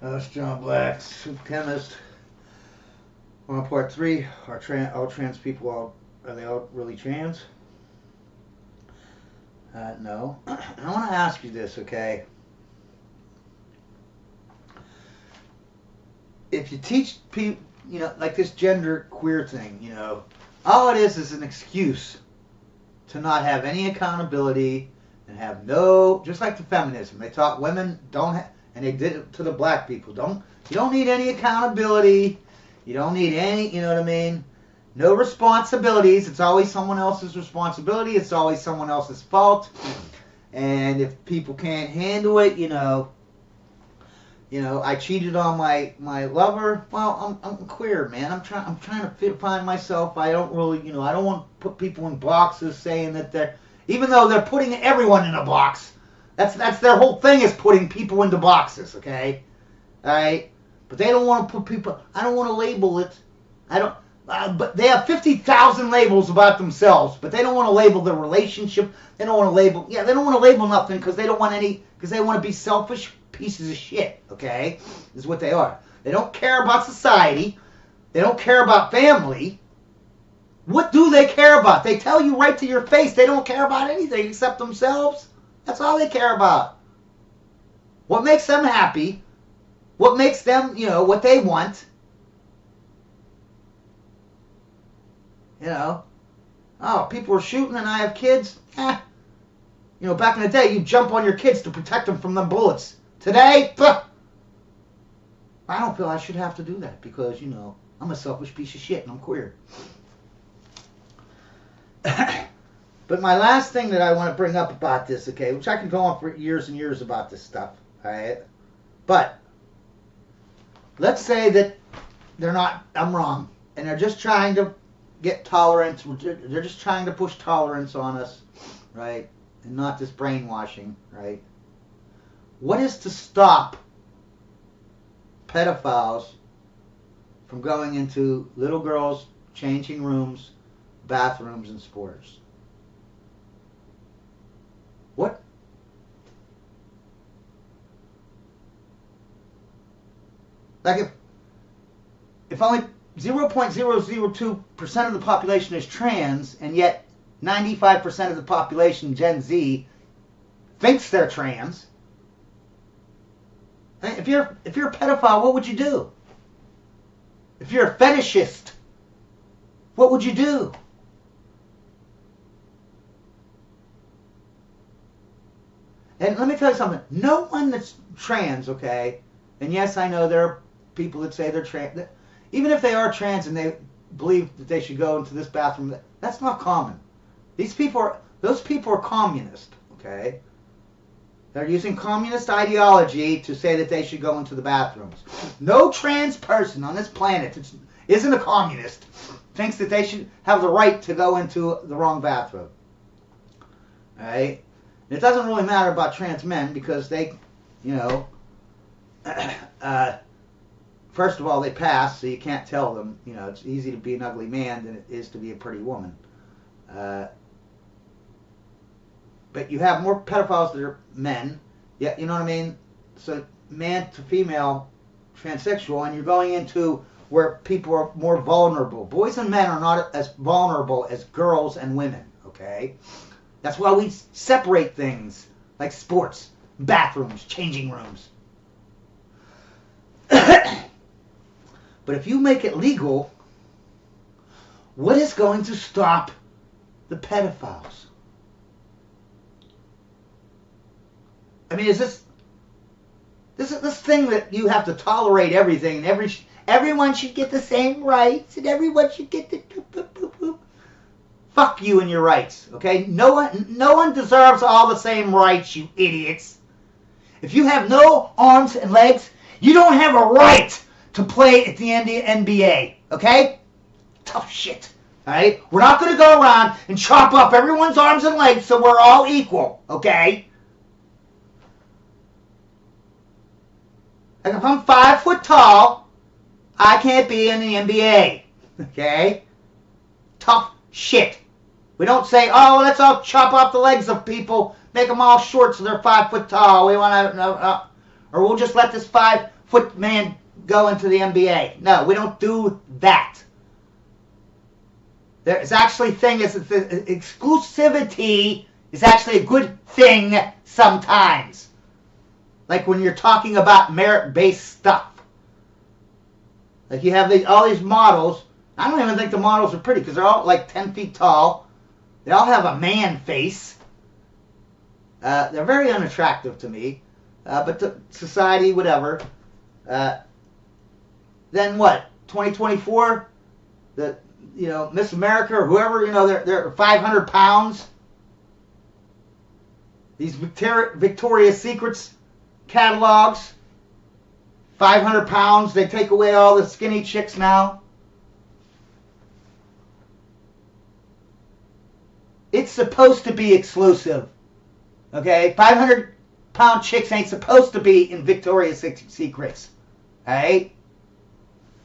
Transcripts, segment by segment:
It's John Black, super chemist. We're on part 3. All trans people, are they all really trans? No. I want to ask you this, okay? If you teach people, like this gender queer thing, all it is an excuse to not have any accountability and have no, just like the feminism. They taught women and they did it to the black people. You don't need any accountability. You don't need any, you know what I mean? No responsibilities. It's always someone else's responsibility. It's always someone else's fault. And if people can't handle it, I cheated on my lover. Well, I'm queer, man. I'm trying to find myself. I don't really, I don't want to put people in boxes saying that even though they're putting everyone in a box. That's their whole thing, is putting people into boxes, okay? All right? But they don't want to put people, I don't want to label it. But they have 50,000 labels about themselves, but they don't want to label their relationship. They don't want to label nothing because they want to be selfish pieces of shit, okay? Is what they are. They don't care about society. They don't care about family. What do they care about? They tell you right to your face they don't care about anything except themselves. That's all they care about. What makes them happy? What makes them, what they want? Oh, people are shooting and I have kids. Back in the day, you jump on your kids to protect them from the bullets. Today, I don't feel I should have to do that because, I'm a selfish piece of shit and I'm queer. But my last thing that I want to bring up about this, okay, which I can go on for years and years about this stuff, all right? But let's say that I'm wrong, and they're just trying to get tolerance. They're just trying to push tolerance on us, right? And not this brainwashing, right? What is to stop pedophiles from going into little girls' changing rooms, bathrooms, and sports? What? Like if only 0.002% of the population is trans, and yet 95% of the population, Gen Z, thinks they're trans. If you're a pedophile, what would you do? If you're a fetishist, what would you do? And let me tell you something. No one that's trans, okay, and yes, I know there are people that say they're trans. Even if they are trans and they believe that they should go into this bathroom, that's not common. Those people are communist, okay? They're using communist ideology to say that they should go into the bathrooms. No trans person on this planet that isn't a communist thinks that they should have the right to go into the wrong bathroom. All right? It doesn't really matter about trans men because they, first of all, they pass, so you can't tell them. It's easy to be an ugly man than it is to be a pretty woman. But you have more pedophiles that are men. Yeah, you know what I mean? So man to female, transsexual, and you're going into where people are more vulnerable. Boys and men are not as vulnerable as girls and women, okay? That's why we separate things like sports, bathrooms, changing rooms. But if you make it legal, what is going to stop the pedophiles? I mean, is this thing that you have to tolerate everything and everyone should get the same rights and everyone should get the fuck you and your rights, okay? No one deserves all the same rights, you idiots. If you have no arms and legs, you don't have a right to play at the NBA, okay? Tough shit, all right? We're not going to go around and chop up everyone's arms and legs so we're all equal, okay? Like if I'm 5 foot tall, I can't be in the NBA, okay? Tough shit. We don't say, oh, let's all chop off the legs of people, make them all short so they're 5 foot tall. We want to, or we'll just let this 5 6-foot man go into the NBA. No, we don't do that. There's actually exclusivity is actually a good thing sometimes. Like when you're talking about merit-based stuff. Like you have all these models. I don't even think the models are pretty because they're all like 10 feet tall. They all have a man face. They're very unattractive to me. But to society, whatever. Then what? 2024? Miss America or whoever, they're 500 pounds. These Victoria's Secrets catalogs, 500 pounds. They take away all the skinny chicks now. It's supposed to be exclusive. Okay? 500-pound chicks ain't supposed to be in Victoria's Secrets. Alright?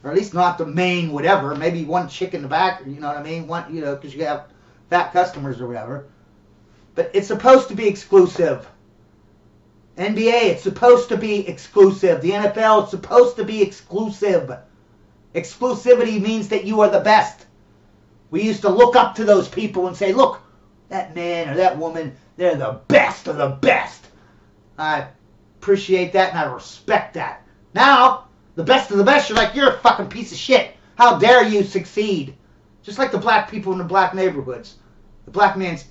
Or at least not the main whatever. Maybe one chick in the back, you know what I mean? One, because you have fat customers or whatever. But it's supposed to be exclusive. NBA, it's supposed to be exclusive. The NFL, it's supposed to be exclusive. Exclusivity means that you are the best. We used to look up to those people and say, look, that man or that woman, they're the best of the best. I appreciate that and I respect that. Now, the best of the best, you're like, you're a fucking piece of shit. How dare you succeed? Just like the black people in the black neighborhoods. White man's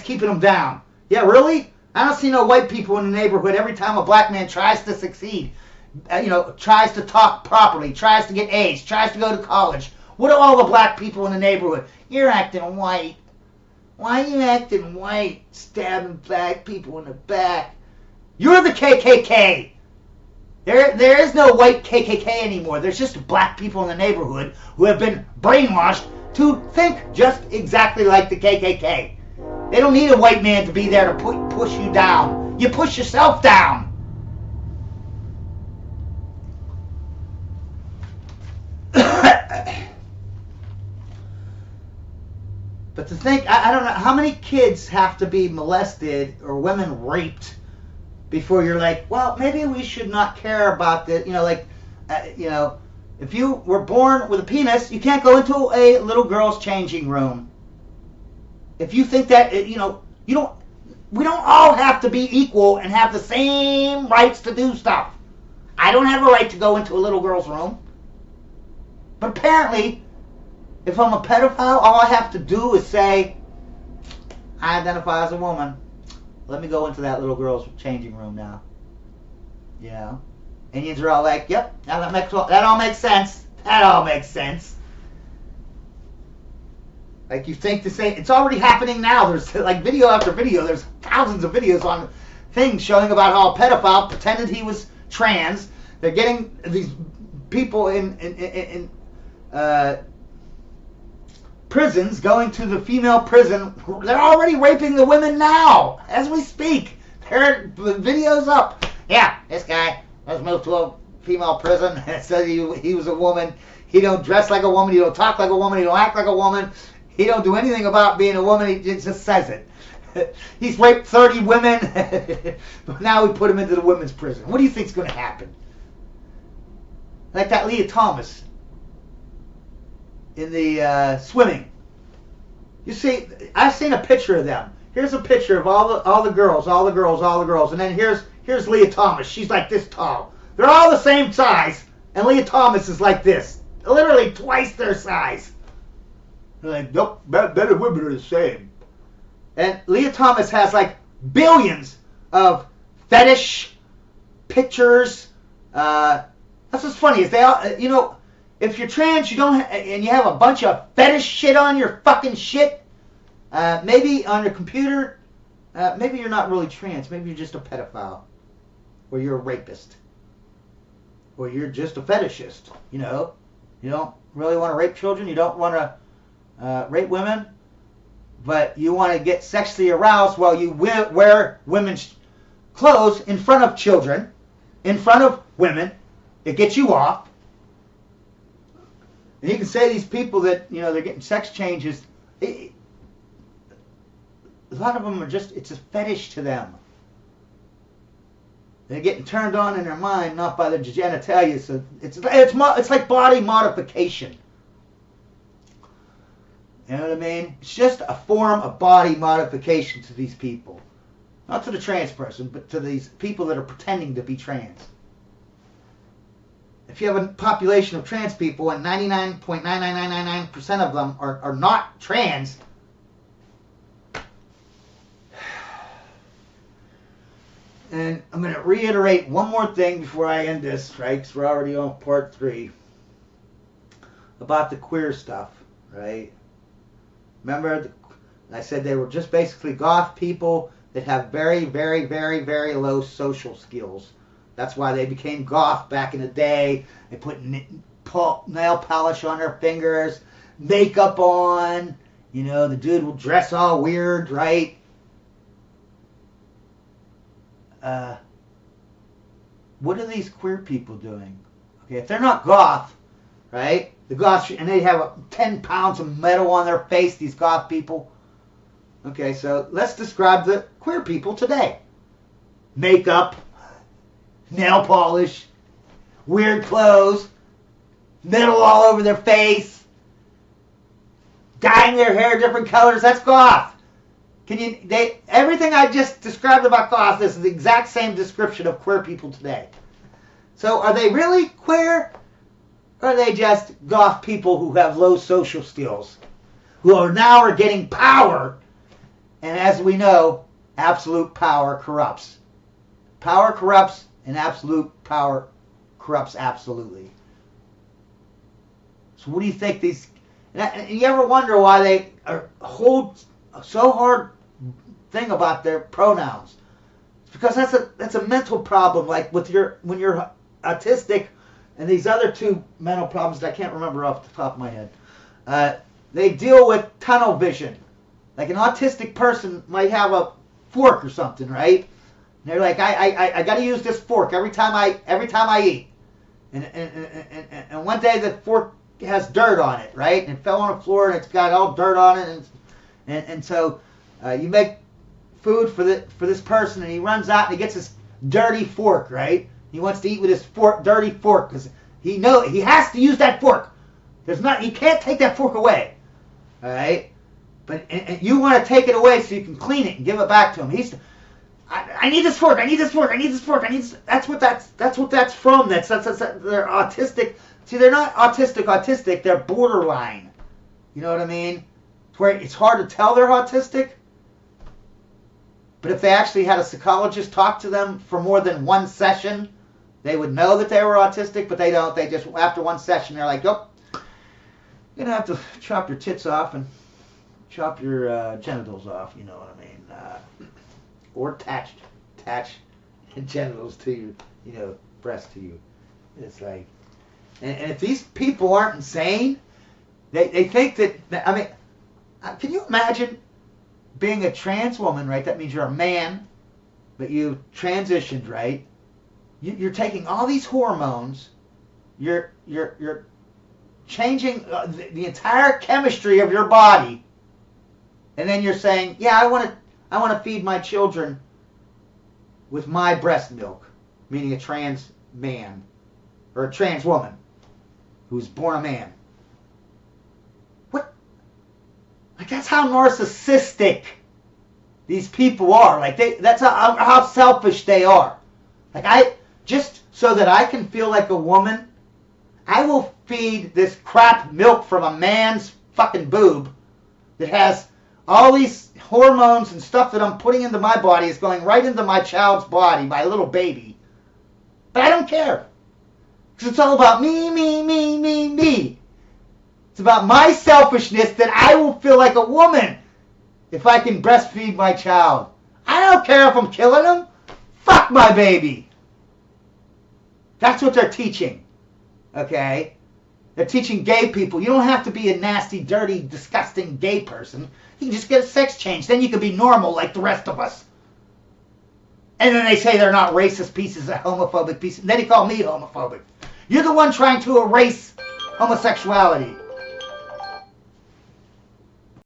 keeping them down. Yeah, really? I don't see no white people in the neighborhood every time a black man tries to succeed. Tries to talk properly, tries to get A's, tries to go to college. What are all the black people in the neighborhood? You're acting white. Why are you acting white? Stabbing black people in the back. You're the KKK. There is no white KKK anymore. There's just black people in the neighborhood who have been brainwashed to think just exactly like the KKK. They don't need a white man to be there to push you down. You push yourself down. But to think, I don't know, how many kids have to be molested or women raped before you're like, well, maybe we should not care about this. If you were born with a penis, you can't go into a little girl's changing room. If you think that, we don't all have to be equal and have the same rights to do stuff. I don't have a right to go into a little girl's room. But apparently, if I'm a pedophile, all I have to do is say, I identify as a woman. Let me go into that little girl's changing room now. Indians are all like, yep, that all makes sense. That all makes sense. Like you think to say, it's already happening now. There's like video after video. There's thousands of videos on things showing about how a pedophile pretended he was trans. They're getting these people in prisons, going to the female prison. They're already raping the women now, as we speak. The video's up. Yeah, this guy was moved to a female prison and said he was a woman. He don't dress like a woman. He don't talk like a woman. He don't act like a woman. He don't do anything about being a woman. He just says it. He's raped 30 women, but now we put him into the women's prison. What do you think's going to happen? Like that Leah Thomas in the swimming. You see, I've seen a picture of them. Here's a picture of all the girls, and then here's Leah Thomas. She's like this tall. They're all the same size, and Leah Thomas is like this, literally twice their size. They're like, nope, better women are the same. And Leah Thomas has like billions of fetish pictures. That's what's funny is they all, if you're trans, and you have a bunch of fetish shit on your fucking shit, maybe on your computer, maybe you're not really trans. Maybe you're just a pedophile, or you're a rapist, or you're just a fetishist. You don't really want to rape children. You don't want to rape women, but you want to get sexually aroused while you wear women's clothes in front of children, in front of women. It gets you off. And you can say these people that, they're getting sex changes. A lot of them are it's a fetish to them. They're getting turned on in their mind, not by their genitalia. So it's like body modification. You know what I mean? It's just a form of body modification to these people. Not to the trans person, but to these people that are pretending to be trans. If you have a population of trans people and 99.99999% of them are not trans, and I'm going to reiterate one more thing before I end this, right? Because we're already on part 3 about the queer stuff, right? Remember, I said they were just basically goth people that have very, very, very, very low social skills. That's why they became goth back in the day. They put nail polish on their fingers, makeup on. You know, the dude will dress all weird, right? What are these queer people doing? Okay, if they're not goth, right? The goths, and they have 10 pounds of metal on their face, these goth people. Okay, so let's describe the queer people today. Makeup, nail polish, weird clothes, metal all over their face, dyeing their hair different colors. That's goth. Everything I just described about goth is the exact same description of queer people today. So are they really queer? Or are they just goth people who have low social skills? Who are getting power. And as we know, absolute power corrupts. Power corrupts, and absolute power corrupts absolutely. So what do you think these... And you ever wonder why they hold so hard thing about their pronouns? It's because that's a mental problem. Like when you're autistic, and these other 2 mental problems that I can't remember off the top of my head, they deal with tunnel vision. Like an autistic person might have a fork or something, right? And they're like, I got to use this fork every time I eat. And one day the fork has dirt on it, right? And it fell on the floor and it's got all dirt on it, and so you make food for this person, and he runs out and he gets this dirty fork, right? He wants to eat with his dirty fork because he has to use that fork. He can't take that fork away, all right? But and you want to take it away so you can clean it and give it back to him. I need this fork. I need this fork. I need this fork. That's what that's from. That's they're autistic. See, they're not autistic. They're borderline. You know what I mean? It's where it's hard to tell they're autistic. But if they actually had a psychologist talk to them for more than one session, they would know that they were autistic, but they don't. They just, after one session, they're like, oh, you're going to have to chop your tits off and chop your genitals off, you know what I mean? Or attach genitals to your, breast to you. It's like, and if these people aren't insane, they think that, I mean, can you imagine being a trans woman, right? That means you're a man, but you transitioned, right? You're taking all these hormones, you're changing the entire chemistry of your body, and then you're saying, yeah, I want to feed my children with my breast milk, meaning a trans man or a trans woman who's born a man. What? Like, that's how narcissistic these people are. Like, that's how selfish they are. Like, just so that I can feel like a woman, I will feed this crap milk from a man's fucking boob that has all these hormones and stuff that I'm putting into my body is going right into my child's body, my little baby. But I don't care. Because it's all about me, me, me, me, me. It's about my selfishness that I will feel like a woman if I can breastfeed my child. I don't care if I'm killing him. Fuck my baby. That's what they're teaching. Okay? They're teaching gay people, you don't have to be a nasty, dirty, disgusting gay person. You can just get a sex change. Then you can be normal like the rest of us. And then they say they're not racist pieces of homophobic pieces. And then they call me homophobic. You're the one trying to erase homosexuality.